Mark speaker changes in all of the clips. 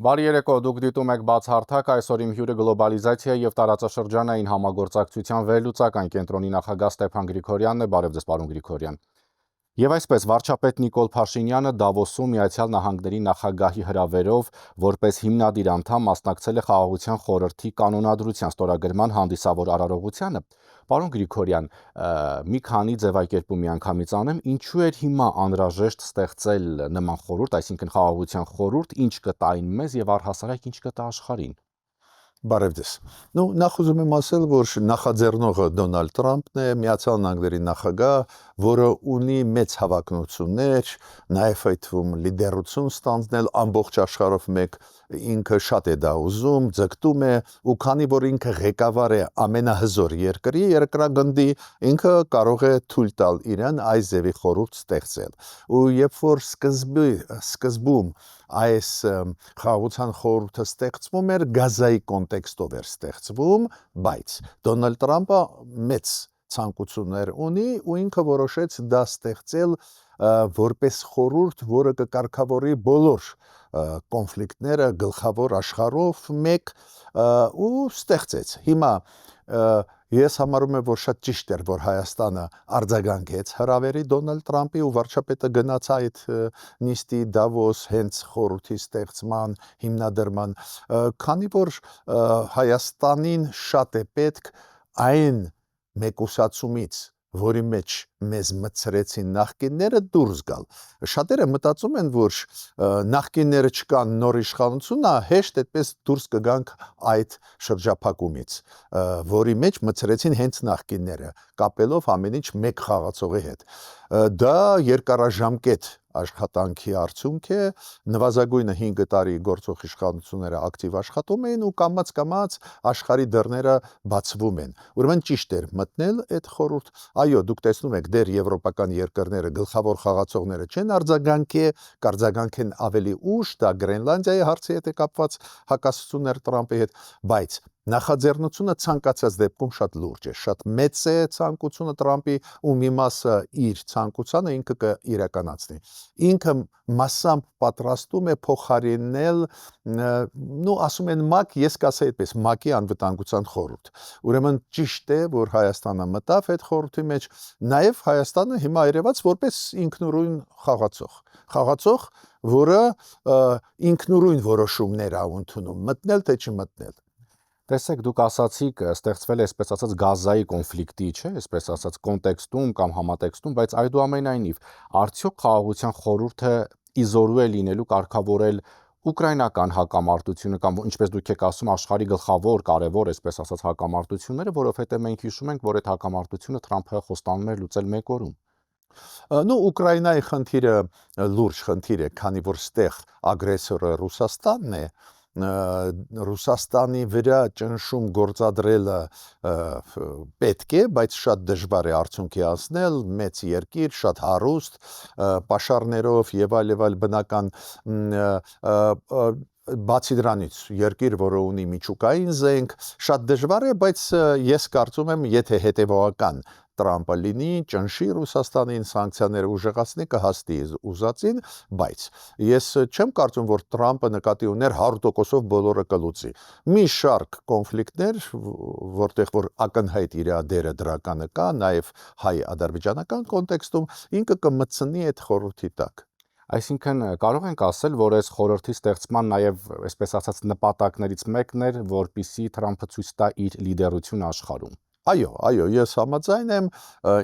Speaker 1: Բարի երեկո, դուք դիտում եք բացահարթակ, այսօր իմ հյուրը գլոբալիզացիա եւ տարածաշրջանային համագործակցության վերլուծական կենտրոնի նախագահ Ստեփան Գրիգորյանն է, բարև ձեզ պարոն Գրիգորյան։ Եվ այսպես վարչապետ Նիկոլ Փաշինյանը Դավոսում Միացյալ Նահանգների նախագահի հրավերով որպես հիմնադիր անդամ մասնակցել է Խաղաղության խորհրդի կանոնադրության ստորագրման հանդիսավոր արարողությանը։ Պարոն Գրիգորյան, մի քանի ձևակերպում միանգամից անեմ, ինչու էր հիմա անհրաժեշտ ստեղծել նման խորհուրդ, այսինքն Խաղաղության խորհուրդ, ինչ կտա այն մեզ եւ առհասարակ ինչ կտա աշխարհին։
Speaker 2: Բարև ձեզ։ Նախ ուզում եմ ասել, որ նախաձեռնողը Դոնալդ Թրամփն է, Միացյալ Նահանգների նախագահ, որը ունի մեծ հավակնություններ, նաև այդ թվում լիդերություն ստանձնել ամբողջ աշխարհով մեկ, ինքը շատ է դա ուզում, ձգտում է, ու քանի որ ինքը ղեկավար է ամենահզոր երկրի երկրագնդի, ինքը կարող է թույլ տալ իրեն այս ձևի խորհուրդ ստեղծել։ Ու երբ որ սկզբում այս խաղաղության խորհուրդը ստեղծվում էր, գազայի կոնտեքստով էր ստեղծվում, բայց Դոնալդ Թրամփը մեծ ցանկություններ ունի ու ինքը որոշեց դա ստեղծել որպես խորհուրդ, որը կկարգավորի բոլոր կոնֆլիկտները գլխավոր աշխարհով մեկ ու ստեղծեց։ Հիմա ես համարում եմ, որ շատ ճիշտ էր, որ Հայաստանը արձագանքեց հրավերի Դոնալդ Թրամփի ու վարչապետը գնաց այդ նիստի Դավոս հենց խորհրդի ստեղծման հիմնադրման, քանի որ Հայաստանին շատ է պետք այն մեկուսացումից, որի մեջ մեզ մտցրեցին նախկինները դուրս գալ։ Շատերը մտածում են, որ նախկինները չկան, նոր իշխանությունն է, հեշտ այդպես դուրս կգանք այդ շրջափակումից, որի մեջ մտցրեցին հենց նախկինները, կապելով ամեն ինչ մեկ խաղացողի հետ։ Դա երկարաժամկետ աշխատանքի արդյունք է, նվազագույնը 5 տարի գործող իշխանությունները ակտիվ աշխատում էին ու կամաց աշխարհի դռները բացվում են։ Ուրեմն ճիշտ էր մտնել այդ խորհուրդ։ Այո, դուք տեսնում եք, դեռ եվրոպական երկրները գլխավոր խաղացողները չեն կարձագանքեն ավելի ուշ, դա Գրենլանդիայի հարցի հետ է կապված հակասություններ Թրամփի հետ, բայց նախաձեռնությունը ցանկացած դեպքում շատ լուրջ է, շատ մեծ է ցանկությունը Թրամփի ու մի մասը իր ցանկությանը ինքը կիրականացնի։ Ինքը մասամբ պատրաստում է փոխարինել, ասում են ՄԱԿ, ես կասեի այդպես, ՄԱԿ-ի անվտանգության խորհուրդ։ Ուրեմն ճիշտ է, որ Հայաստանը մտավ այդ խորհրդի մեջ, նաև Հայաստանը հիմա երևաց որպես ինքնուրույն խաղացող, որը ինքնուրույն որոշումներ ա ընդունում, մտնել թե չմտնել։
Speaker 1: Տեսեք, դուք ասացիք, ստեղծվել է, այսպես ասած, գազայի կոնֆլիկտի, չէ, այսպես ասած, կոնտեքստում կամ համատեքստում, բայց այդուամենայնիվ, արդյոք Խաղաղության խորհուրդը իզորու է լինելու կարգավորել ուկրաինական հակամարտությունը կամ ինչպես դուք եք ասում, աշխարհի գլխավոր, կարևոր, այսպես ասած, հակամարտությունները, որովհետև մենք հիշում ենք, որ այդ հակամարտությունը Թրամփը խոստանում էր լուծել 1 օրում։
Speaker 2: Ուկրաինայի խնդիրը լուրջ խնդիր է, քանի որ ստեղ ագրեսորը Ռուսաստանն է, Ռուսաստանի վրա ճնշում գործադրելը պետք է, բայց շատ դժվար է արդյունքի հասնել, մեծ երկիր, շատ հարուստ, պաշարներով եւ այլ բնական բացի դրանից երկիր, որը ունի միջուկային զենք, շատ դժվար է, բայց ես կարծում եմ, եթե հետևողական Թրամփը լինի, ճնշի Ռուսաստանին, սանկցիաները ուժեղացնի, կհասնի ուզածին, բայց ես չեմ կարծում, որ Թրամփը նկատի ուներ 100%-ով բոլորը կլուծի։ Մի շարք կոնֆլիկտներ, որտեղ որ ակնհայտ իր դերը դրականը կա, նաև հայ-ադրբեջանական կոնտեքստում, ինքը կմտցնի այդ խորհրդի տակ։
Speaker 1: Այսինքն կարող ենք ասել, որ այս խորհրդի ստեղծման նաև, այսպես ասած, նպատակներից մեկն էր, որպեսզի Թրամփը ցույց տա իր լիդերությունը աշխարհում։
Speaker 2: Այո, ես համաձայն եմ,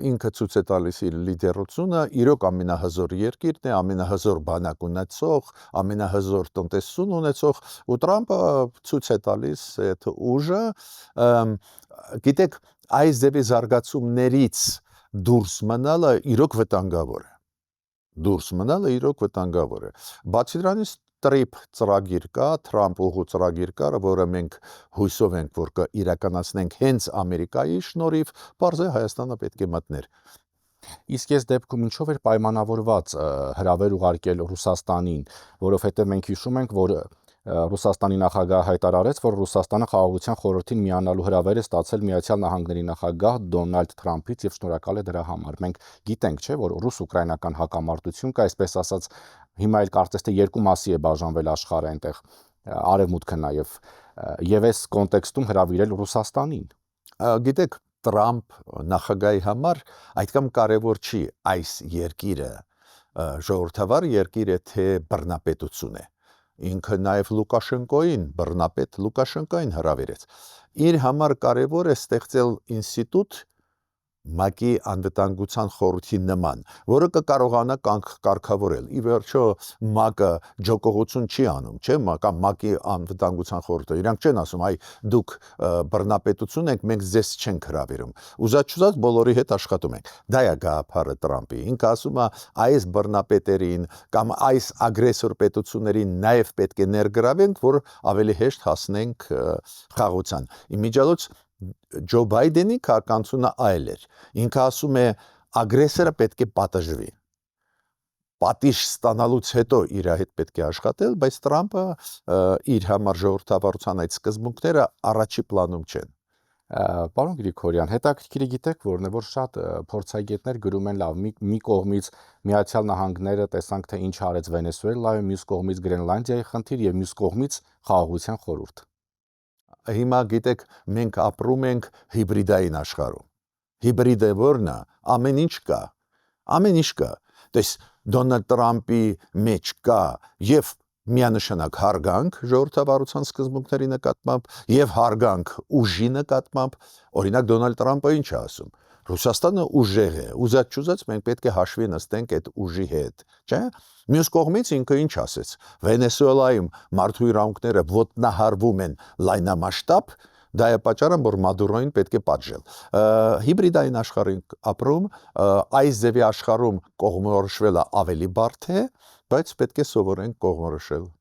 Speaker 2: ինքը ցույց է տալիս իր լիդերությունը, իրոք ամենահզոր երկիրն է, ամենահզոր բանակ ունեցող, ամենահզոր տնտեսություն ունեցող, ու Թրամփը ցույց է տալիս այդ ուժը, գիտեք, այս ձևի զարգացումներից դուրս մնալը իրոք վտանգավոր է։ Բացի դրանից տրիփ ծրագիր կա, Թրամփ ուղու ծրագիր կա, որը մենք հույսով ենք, որ կիրականացնենք հենց Ամերիկայի շնորհիվ, բարձր Հայաստանը պետք է մտներ։
Speaker 1: Իսկ այս դեպքում ինչով էր պայմանավորված հրավեր ուղարկել Ռուսաստանին, որովհետև մենք հիշում ենք, որ Ռուսաստանի նախագահը հայտարարեց, որ Ռուսաստանը Խաղաղության խորհրդին միանալու հրավեր է ստացել Միացյալ Նահանգների նախագահ Դոնալդ Թրամփից եւ շնորհակալ է դրա համար։ Մենք գիտենք, չէ, որ ռուս-ուկրաինական հակամարտություն կա, այսպես ասած, հիմա էլ կարծես թե երկու մասի է բաժանվել աշխարհը այնտեղ։ արևմուտքը նաև եւ այս կոնտեքստում հրավիրել Ռուսաստանին։
Speaker 2: Գիտեք, Տրամփ նախագահի համար այդքան կարևոր չի այս երկիրը ժողովրդավար երկիր է թե բռնապետություն է։ Ինքը նաև Լուկաշենկոին, բռնապետ Լուկաշենկոին հրավիրեց։ Իր համար կարևոր է ստեղծել ինստիտուտ ՄԱԿ-ի անվտանգության խորհրդի նման, որը կկարողանա կարգավորել։ Ի վերջո ՄԱԿ-ը ջոկողություն չի անում, չէ՞, ՄԱԿ-ի անվտանգության խորհուրդը։ Իրանք չեն ասում, այ դուք բռնապետություն եք, մենք ձեզ չենք հրավիրում։ Ուզած-չուզած բոլորի հետ աշխատում ենք։ Դա է գաղափարը Տրամփի։ Ինքը ասում է, այս բռնապետերին կամ այս ագրեսոր պետություններին նաև պետք է ներգրավենք, որ ավելի հեշտ հասնենք խաղաղության։ Իմիջիալոց Ջո Բայդենի քաղաքականությունը այլ էր։ Ինքը ասում է ագրեսորը պետք է պատժվի։ Պատիժ ստանալուց հետո իր հետ պետք է աշխատել, բայց Տրամփը իր համար ժողովրդավարության այդ սկզբունքները առաջի պլանում չեն։
Speaker 1: Պարոն Գրիգորյան, հետաքրքիր գիտեք, որն է, որ շատ փորձագետներ գրում են, լավ, մի կողմից Միացյալ Նահանգները տեսանք, թե ինչ արեց Վենեսուելայում, մյուս կողմից Գրենլանդիայի խնդիր եւ մյուս կողմից խաղաղության խորհուրդ։
Speaker 2: Հիմա գիտեք, մենք ապրում ենք հիբրիդային աշխարհում։ Հիբրիդը որն է, ամեն ինչ կա։ Ամեն ինչ կա։ Դες Դոնալդ Տրամփի մեջ կա եւ միանշանակ հարգանք ժողովրդավարության սկզբունքների նկատմամբ եւ հարգանք ուժի նկատմամբ։ Օրինակ Դոնալդ Տրամփը ինչ է ասում։ Ռուսաստանը ուժեղ է, ուզած-չուզած մենք պետք է հաշվի նստենք այդ ուժի հետ, չէ՞։ Մյուս կողմից ինքը ինչ ասեց։ Վենեսուելայում մարդու իրավունքները ոտնահարվում են լայնամասշտաբ, դա է պատճառը, որ Մադուրոին պետք է պատժել։ Հիբրիդային աշխարհում ապրում, այս ձևի աշխարհում կողմնորոշվելը ավելի բարդ է, բայց պետք է սովորենք կողմնորոշել։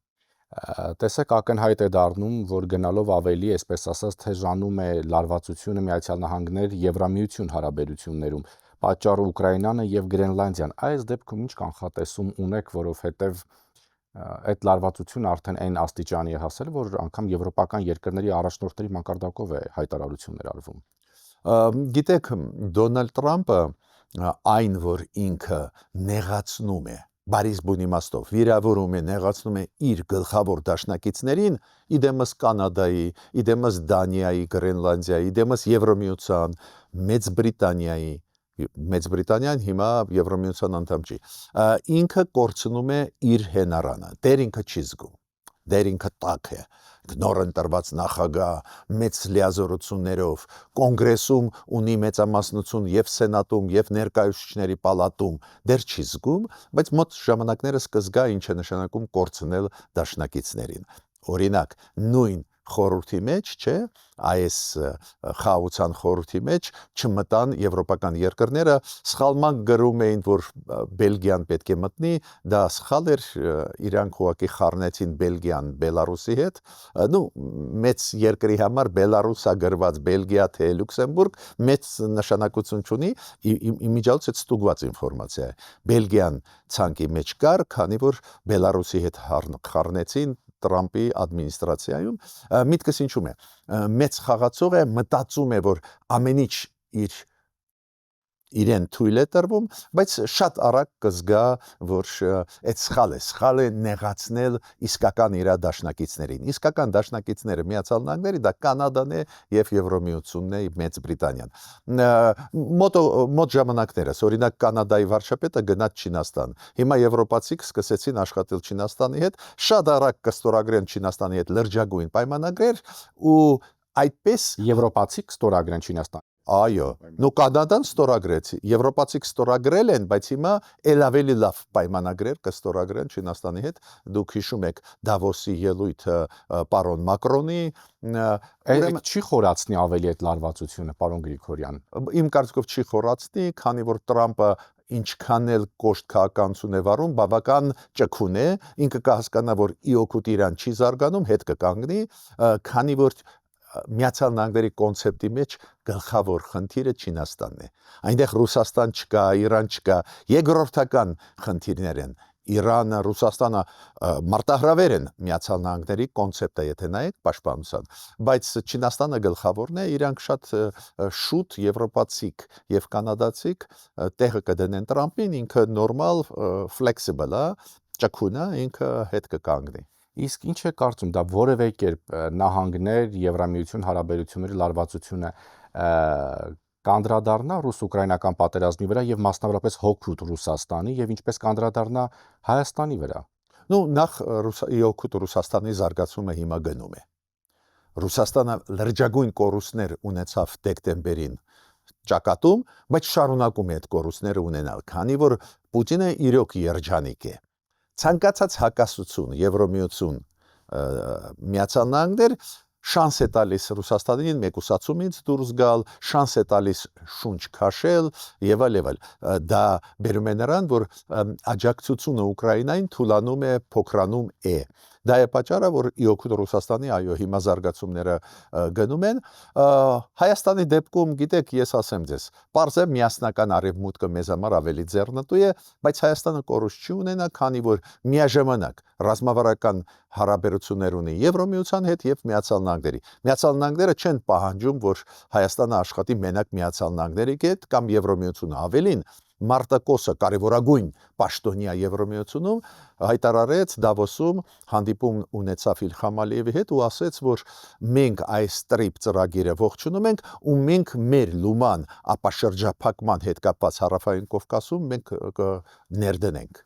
Speaker 1: Տեսեք, ակնհայտ է դառնում, որ գնալով ավելի, այսպես ասած, թեժանում է լարվածությունը Միացյալ Նահանգներ Եվրամիություն հարաբերություններում, պատճառը Ուկրաինանը եւ Գրենլանդիան։ Այս դեպքում ինչ կանխատեսում ունեք, որովհետեւ այդ լարվածությունը արդեն այն աստիճանի է հասել, որ անգամ եվրոպական երկրների առաջնորդների մակարդակով է հայտարարություններ արվում։
Speaker 2: Գիտեք, Դոնալդ Տրամփը այն, որ ինքը նեղացնում է բարիս բուն իմաստով վիրավորում է, նեղացնում է իր գլխավոր դաշնակիցներին, իդեմս Կանադայի, իդեմս Դանիայի, Գրենլանդիայի, իդեմս Եվրամիության, Մեծ Բրիտանիան հիմա Եվրամիության անդամ չի։ Ինքը կորցնում է իր հենարանը, դեր ինքը չի զգում, դեր ինքը տաք է, նոր ընտրված նախագահ, մեծ լիազորություններով, կոնգրեսում ունի մեծամասնություն եւ սենատում եւ ներկայացուցիչների պալատում, դեր չի զգում, բայց մոտ ժամանակներս կզգա ինչ է նշանակում կորցնել դաշնակիցներին։ Օրինակ, նույն խորհրդի մեջ, չէ, այս խաղաղության խորհրդի մեջ չմտան եվրոպական երկրները, սխալման գրում էին, որ Բելգիան պետք է մտնի, դա սխալ էր, իրանք ուղղակի խառնեցին Բելգիան Բելարուսի հետ, մեծ երկրի համար Բելարուսա գրված Բելգիա թե Լյուքսեմբուրգ մեծ նշանակություն չունի, իմիջիալոց այդ ստուգված ինֆորմացիա է։ Բելգիան ցանկի մեջ կար, քանի որ Բելարուսի հետ խառնեցին Տրամփի ադմինիստրացիայում, միտքս ինչու՞մ է։ Մեծ խաղացող է, մտածում է, որ ամեն ինչ իրեն թույլ է տրվում, բայց շատ արագ կզգա, որ այդ սխալ է նեղացնել իսկական իր դաշնակիցներին։ Իսկական դաշնակիցները Միացյալ Նահանգները դա Կանադան է եւ Եվրամիությունն է, Մեծ Բրիտանիան։ Մոտ ժամանակներս, օրինակ Կանադայի վարչապետը գնաց Չինաստան։ Հիմա եվրոպացիք սկսեցին աշխատել Չինաստանի հետ, շատ արագ կստորագրեն Չինաստանի հետ լրջագույն պայմանագրեր ու այդպես
Speaker 1: Եվրոպացիք ստորագրեն Չինաստան։
Speaker 2: Այո, Կանադան ստորագրեց, եվրոպացիք ստորագրել են, բայց հիմա ել ավելի լավ պայմանագրեր կստորագրեն Չինաստանի հետ։ Դուք հիշում եք Դավոսի ելույթը պարոն Մակրոնի,
Speaker 1: չի խորացնի ավելի այդ լարվածությունը, պարոն Գրիգորյան։
Speaker 2: Իմ կարծիքով չի խորացնի, քանի որ Տրամփը ինչքան էլ կոշտ քաղաքականություն է վարում, բավական ճկուն է, ինքը կհասկանա, որ ի օգուտ իրան չի զարգանում, հետ կկանգնի, քանի որ Միացյալ Նահանգների կոնցեպտի մեջ գլխավոր խնդիրը Չինաստանն է։ Այնտեղ Ռուսաստան չկա, Իրան չկա, երկրորդական խնդիրներ են։ Իրանը, Ռուսաստանը մարտահրավեր են Միացյալ Նահանգների կոնցեպտը, եթե նայեք պաշտպանության, բայց Չինաստանը գլխավորն է, իրանք շատ շուտ եվրոպացիք եւ կանադացիք տեղը կդնեն Տրամփին, ինքը նորմալ, flexible է, ճկուն է, ինքը հետ կկանգնի։
Speaker 1: Իսկ ինչ է կարծում, դա որևէ կերպ նահանգներ, Եվրամիություն հարաբերությունների լարվածությունը կանդրադառնա ռուս-ուկրաինական պատերազմի վրա եւ մասնավորապես հօգուտ Ռուսաստանի եւ ինչպես կանդրադառնա Հայաստանի վրա։
Speaker 2: Նախ օգուտ Ռուսաստանի զարգացումը հիմա գնում է։ Ռուսաստանը լրջագույն կորուստներ ունեցավ դեկտեմբերին ճակատում, բայց շարունակում է այդ կորուստները ունենալ, քանի որ Պուտինը իրոք երջանիկ է։ Ցանկացած հակասություն, Եվրոմիություն, Միացյալ Նահանգներ շանս է տալիս Ռուսաստանին մեկուսացումից դուրս գալ, շանս է տալիս շունչ քաշել եւ այլ։ Դա բերում է նրան, որ աջակցությունը Ուկրաինային թուլանում է, փոքրանում է։ Դա է պատճառը, որ իօգուտ Ռուսաստանի, այո, հիմա զարգացումները գնում են։ Հայաստանի դեպքում, գիտեք, ես ասեմ ձեզ, պարզ է միասնական արևմուտքը մեզ համար ավելի ձեռնտու է, բայց Հայաստանը կորուստ չի ունենա, քանի որ միաժամանակ ռազմավարական հարաբերություններ ունի Եվրոմիության հետ եւ Միացյալ Նահանգների։ Միացյալ Նահանգները չեն պահանջում, որ Հայաստանը աշխատի մենակ Միացյալ Նահանգների հետ կամ Եվրոմիությունը, ավելին Մարտակոսը կարևորագույն պաշտոնյա Եվրոմիությունում հայտարարեց Դավոսում հանդիպում ունեցավ Իլհամ Ալիևի հետ ու ասեց, որ մենք այս տրիպ ծրագիրը ողջունում ենք ու մենք մեր լուման ապաշրջափակման հետ կապված Հարավային Կովկասում մենք ներդնենք։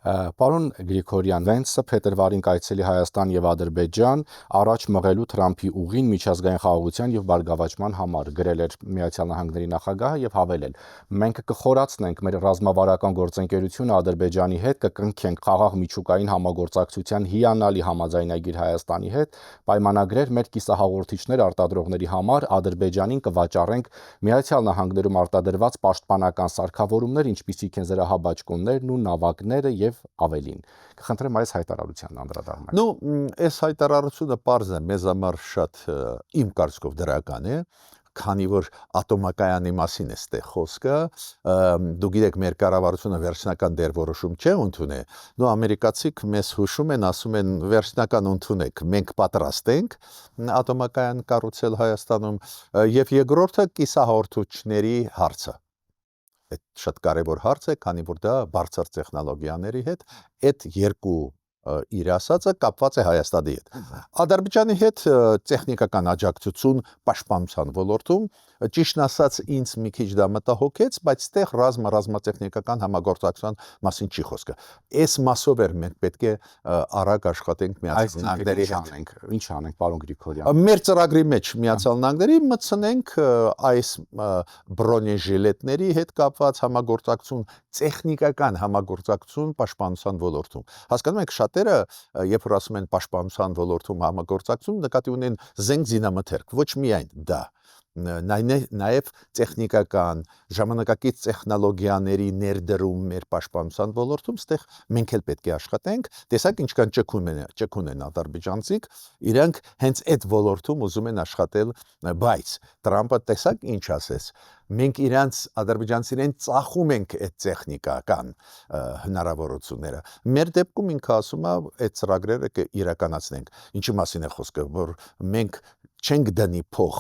Speaker 1: Պարոն Գրիգորյան, Վենսը փետրվարին կայցելի Հայաստան եւ Ադրբեջան առաջ մղելու Թրամփի ուղին միջազգային խաղաղության եւ բարգավաճման համար գրել էր Միացյալ Նահանգների նախագահը եւ հավելել. մենք կխորացնենք մեր ռազմավարական գործընկերությունը Ադրբեջանի հետ, կկնքենք խաղաղ միջուկային համագործակցության հիանալի համաձայնագիր Հայաստանի հետ, պայմանագրեր մեր կիսահաղորդիչներ արտադրողների համար Ադրբեջանին կվաճառենք Միացյալ Նահանգներում արտադրված պաշտպանական սարքավորումներ, ինչպիսիք են զրահաբաճկոններն ու նավակները եւ ավելին։ Կխնդրեմ այս հայտարարությանն անդրադառնալ։
Speaker 2: Այս հայտարարությունը պարզ է, մեզ համար շատ իմ կարծիքով դրական է, քանի որ ատոմակայանի մասին է ստե խոսքը, դու գիտեք մեր կառավարությունը վերջնական դերորոշում չէ ընդունել, ամերիկացիք մեզ հուշում են, ասում են վերջնական ընդունեք, մենք պատրաստ ենք ատոմակայան կառուցել Հայաստանում եւ երկրորդը կիսահաղորդիչների հարցը։ Այդ շատ կարևոր հարց է, քանի որ դա բարձր տեխնոլոգիաների հետ այդ երկու իր ասածը կապված է Հայաստանի հետ։ Ադրբեջանի հետ տեխնիկական աջակցություն պաշտպանության ոլորտում, ճիշտն ասած, ինձ մի քիչ դա մտահոգեց, բայց այդտեղ ռազմատեխնիկական համագործակցության մասին չի խոսքը։ Այս մասով էր մենք պետք է արագ աշխատենք Միացյալ Նահանգների հետ։
Speaker 1: Ինչ անենք, պարոն Գրիգորյան։
Speaker 2: Մեր ծրագրի մեջ Միացյալ Նահանգների մտցնենք այս բրոնեժիլետների հետ կապված համագործակցություն, տեխնիկական համագործակցություն պաշտպանության ոլորտում։ Հասկանում եք, շատերը, երբ որ ասում են պաշտպանության ոլորտում համագործակցություն, նկատի ունեն զենք զինամթերք, ոչ միայն դա, նաև տեխնիկական, ժամանակակից տեխնոլոգիաների ներդրում մեր պաշտպանության ոլորտում, այդտեղ մենք էլ պետք է աշխատենք, տեսակ ինչքան ճկուն են ադրբեջանցիք, իրանք հենց այդ ոլորտում ուզում են աշխատել, բայց Տրամպը տեսակ ինչ ասեց, մենք իրանց ադրբեջանցիներին ծախում ենք այդ տեխնիկական հնարավորությունները։ Մեր դեպքում ինքը ասում է, այդ ծրագրերը կիրականացնենք։ Ինչի մասին է խոսքը, որ մենք չենք դնի փող,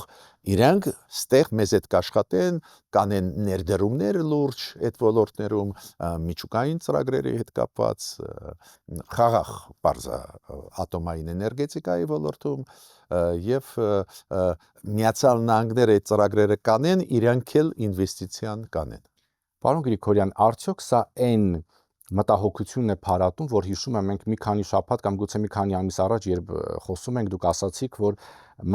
Speaker 2: իրանք ստեղ մեզ հետ կաշխատեն, կանեն ներդրումներ լուրջ այդ ոլորտներում, միջուկային ծրագրերի հետ կապված, խաղաղ բարձա ատոմային էներգետիկայի ոլորտում եւ Միացյալ Նահանգները այդ ծրագրերը կանեն, իրանք էլ ինվեստիցիան կանեն։
Speaker 1: Պարոն Գրիգորյան, արդյոք սա այն մտահոգությունն է փարատում, որ հիշում եմ մենք մի քանի շաբաթ կամ գուցե մի քանի ամիս առաջ, երբ խոսում ենք, դուք ասացիք, որ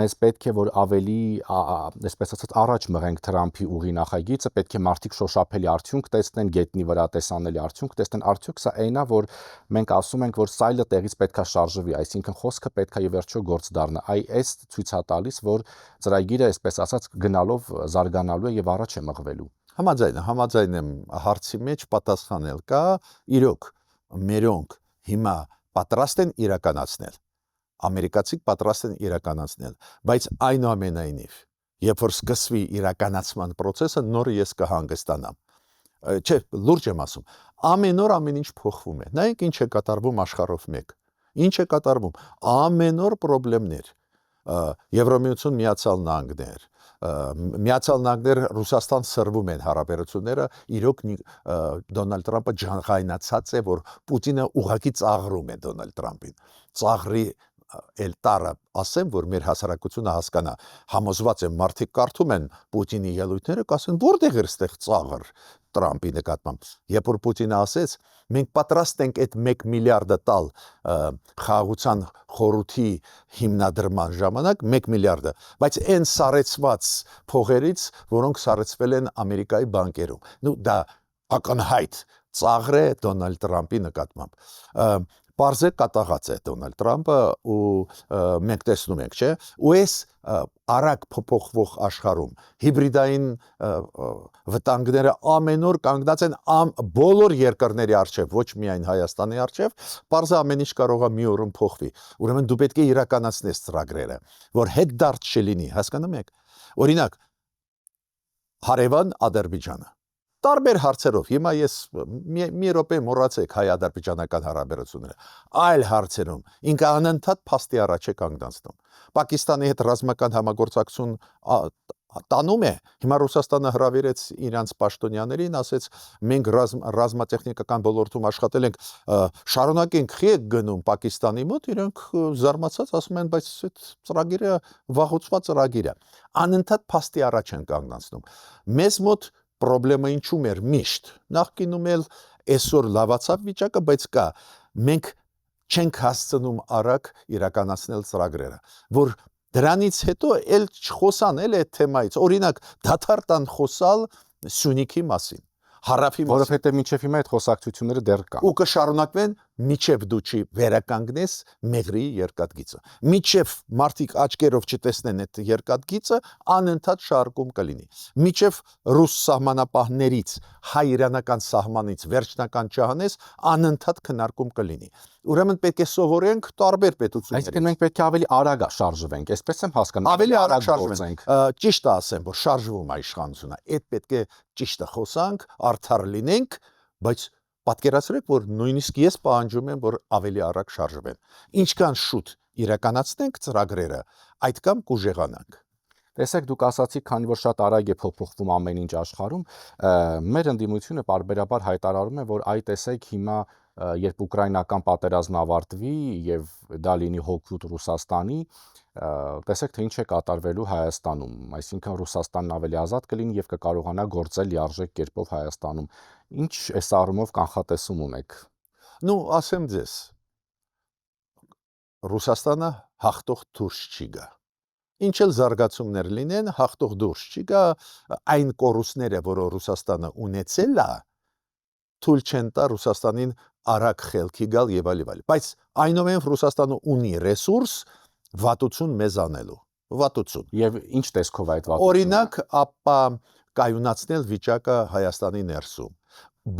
Speaker 1: մեզ պետք է որ ավելի, այսպես ասած, առաջ մղենք Թրամփի ուղի նախագիծը, պետք է մարդիկ շոշափելի արդյունք տեսնեն, գետնի վրա տեսանելի արդյունք տեսնեն, արդյոք սա այնա, որ մենք ասում ենք, որ սայլը տեղից պետքա շարժվի, այսինքն խոսքը պետքա ի վերջո գործ դառնա։ Այս ցույց է տալիս, որ ծրագիրը, այսպես ասած, գնալով զարգանալու է եւ առաջ է մղվելու։
Speaker 2: Համաձայն եմ հարցի մեջ պատասխանել կա, իրոք մերոնք հիմա պատրաստ են իրականացնել, ամերիկացիք պատրաստ են իրականացնել, բայց այնուամենայնիվ, երբ որ սկսվի իրականացման process-ը, նոր ես կհանգստանամ։ Չէ, լուրջ եմ ասում, ամեն օր ամեն ինչ փոխվում է, նայեք ինչ է կատարվում աշխարհով մեկ, ինչ է կատարվում, ամեն օր խնդիրներ, Եվրոմիություն Միացյալ Նահանգներ, Միացյալ Նահանգներ Ռուսաստան սրվում են հարաբերությունները, իրոք Դոնալդ Թրամփը ջանղայնացած է, որ Պուտինը ուղղակի ծաղրում է Դոնալդ Թրամփին։ Ծաղրի էլ տարը ասեմ, որ մեր հասարակությունը հասկանա, համոզված եմ մարդիկ կարդում են Պուտինի ելույթները, կասեն որտեղ էր ստեղ ծաղր Թրամփի նկատմամբ։ Երբ որ Պուտինը ասեց, մենք պատրաստ ենք այդ 1 միլիարդը տալ խաղաղության խորհրդի հիմնադրման ժամանակ 1 միլիարդը, բայց այն սարեցված փողերից, որոնք սարեցվել են Ամերիկայի բանկերում։ Նու դա ակնհայտ ծաղր է Դոնալդ Թրամփի նկատմամբ։ Պարզե կատաղած է Դոնալդ Թրամփը ու մենք տեսնում ենք, չէ՞, ու այս արագ փոփոխվող աշխարհում հիբրիդային վտանգները ամեն օր կանգնած են բոլոր երկրների առջև, ոչ միայն Հայաստանի առջև, պարզը ամեն ինչ կարող է մի օրում փոխվի։ Ուրեմն դու պետք է իրականացնես ծրագրերը, որ հետդարձ չլինի, հասկանում եք։ Օրինակ, հարևան Ադրբեջանը տարբեր հարցերով, հիմա ես մի րոպե մոռացեք հայ-ադրբեջանական հարաբերությունները, այլ հարցերում ինքը անընդհատ փաստի առաջ է կանգնացնում։ Պակիստանի հետ ռազմական համագործակցություն տանում է, հիմա Ռուսաստանը հրավիրեց իրանց պաշտոնյաներին, ասեց մենք ռազմատեխնիկական ոլորտում աշխատել ենք, շարունակենք, խի եք գնում Պակիստանի մոտ, իրենք զարմացած ասում են, բայց այդ ծրագիրը վաղուծված ծրագիր է։ Անընդհատ փաստի առաջ են կանգնացնում։ Մեզ մոտ Պրոբլեմը ինչու՞մ էր միշտ։ Նախկինում էլ այսօր լավացավ վիճակը, բայց կա մենք չենք հասցնում արագ իրականացնել ծրագրերը, որ դրանից հետո էլ չխոսան էլ այդ թեմայից։ Օրինակ, դադար տան խոսալ Սյունիքի մասին, հարավի մասին,
Speaker 1: Որովհետև մինչև հիմա այդ խոսակցությունները դեռ կան։
Speaker 2: ու կշարունակվեն միջև դու չի վերականգնես Մեղրիի երկաթգիծը։ Միջև մարդիկ աչքերով չտեսնեն այդ երկաթգիծը, անընդհատ շարքում կլինի։ Միջև ռուս սահմանապահներից, հայ-իրանական սահմանից վերջնական չհանես, անընդհատ քննարկում կլինի։ Ուրեմն պետք է սովորենք տարբեր պետություններից։
Speaker 1: Այսինքն մենք պետք է ավելի արագ շարժվենք, այսպես եմ հասկանում։
Speaker 2: Ավելի արագ շարժվենք։ Ճիշտ է ասեմ, որ շարժվում է իշխանությունը։ Այդ պետք է ճիշտը խոսանք, արդար լինենք, բայց պատկերացրեք, որ նույնիսկ ես պահանջում եմ, որ ավելի արագ շարժվեն։ Ինչքան շուտ իրականացնենք ծրագրերը, այդքան կուժեղանանք։
Speaker 1: Տեսեք, դուք ասացիք, քանի որ շատ արագ է փոփոխվում ամեն ինչ աշխարհում, մեր ընդդիմությունը պարբերաբար հայտարարում է, որ այ տեսեք հիմա երբ ուկրաինական պատերազմն ավարտվի եւ դա լինի հօգուտ Ռուսաստանի, տեսեք թե ինչ է կատարվելու Հայաստանում, այսինքն Ռուսաստանն ավելի ազատ կլինի եւ կկարողանա գործել լիարժեք կերպով Հայաստանում։ Ինչ այս առումով կանխատեսում ունեք։
Speaker 2: Նու ասեմ ձեզ, Ռուսաստանը հաղթող դուրս չի գա։ Ինչ էլ զարգացումներ լինեն, հաղթող դուրս չի գա, այն կորուստները, որը Ռուսաստանը ունեցել է, թույլ չեն տա Ռուսաստանին արագ խելքի գալ եւ այլ։ Բայց այնուամենայնիվ Ռուսաստանը ունի ռեսուրս վատություն մեզ անելու։ Վատություն։
Speaker 1: Եվ ինչ տեսքով այդ վատությունը։
Speaker 2: Օրինակ, ապա կայունացնել վիճակը Հայաստանի ներսում։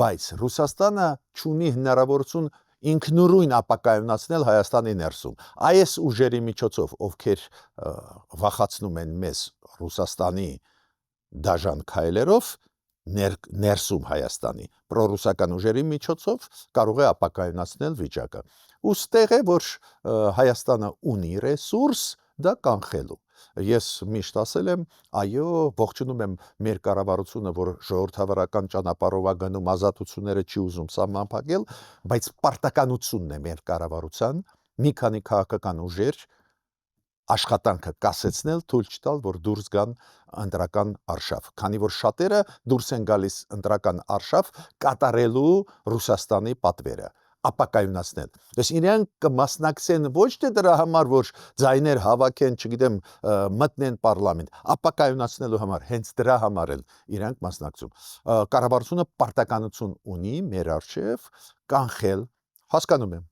Speaker 2: Բայց Ռուսաստանը ունի հնարավորություն ինքնուրույն ապակայունացնել Հայաստանի ներսում։ Այս ուժերի միջոցով, ովքեր վախացնում են մեզ Ռուսաստանի դաժան քայլերով, ներսում Հայաստանի պրոռուսական ուժերի միջոցով կարող է ապակայունացնել վիճակը։ Ուստեղ է, որ Հայաստանը ունի ռեսուրս դա կանխելու։ Ես միշտ ասել եմ, այո, ողջունում եմ մեր կառավարությունը, որ ժողովրդավարական ճանապարհով է գնում, ազատությունները չի ուզում սահմանափակել, բայց պարտականությունն է մեր կառավարության մի քանի քաղաքական ուժեր աշխատանքը կասեցնել, թույլ չտալ, որ դուրս գան ընտրական արշավ, քանի որ շատերը դուրս են գալիս ընտրական արշավ կատարելու Ռուսաստանի պատվերը, ապակայունացնել։ Դες իրենք կմասնակցեն ոչ թե դրա համար, որ ձայներ հավաքեն, չգիտեմ, մտնեն պարլամենտ, ապակայունացնելու համար, հենց դրա համար էլ իրենք մասնակցում։ Կառավարությունը պարտականություն ունի մեր առջև կանխել, հասկանում եմ։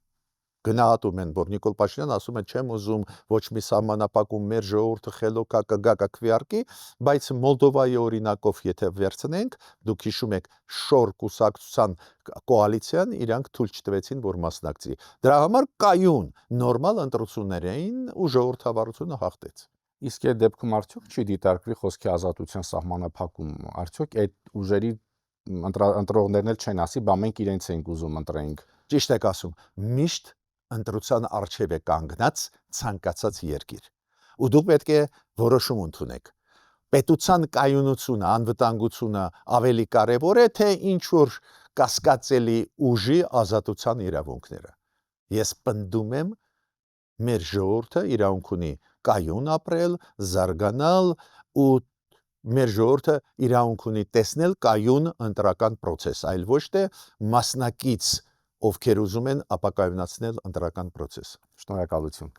Speaker 2: Գնահատում են, որ Նիկոլ Փաշինյանը ասում է, չեմ ուզում ոչ մի սահմանապակում մեր ժողովուրդը խելոքա կգա կքվեարկի, բայց Մոլդովայի օրինակով եթե վերցնենք, դուք հիշում եք շոր կուսակցության կոալիցիան իրանք թույլ չտվեցին, որ մասնակցի։ Դրա համար կայուն նորմալ ընտրություններ էին ու ժողովրդավարությունը հաղթեց։
Speaker 1: Իսկ այդ դեպքում արդյոք չի դիտարկվի խոսքի ազատության սահմանափակում, արդյոք այդ ուժերի ընտրողներն էլ չեն ասի, բա մենք իրենց ենք ուզում ընտրենք։
Speaker 2: Ճիշտ եք ասում, միշտ ընտրության առջև է կանգնած ցանկացած երկիր։ Ու դուք պետք է որոշում ընդունեք։ պետության կայունությունը, անվտանգությունը ավելի կարևոր է, թե ինչ որ կասկածելի ուժի ազատության իրավունքները։ Ես պնդում եմ, մեր ժողովուրդը իրավունք ունի կայուն ապրել, զարգանալ ու մեր ժողովուրդը իրավունք ունի տեսնել կայուն ընտրական process, այլ ոչ թե մասնակից, ովքեր ուզում են ապակայունացնել ընտրական process։
Speaker 1: Շնորհակալություն։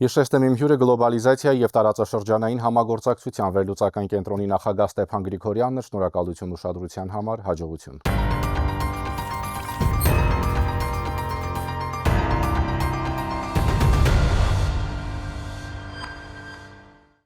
Speaker 1: Հիշեցնեմ իմ հյուրը գլոբալիզացիա եւ տարածաշրջանային համագործակցության վերլուծական կենտրոնի նախագահ Ստեփան Գրիգորյանն է։ Շնորհակալություն ուշադրության համար, հաջողություն։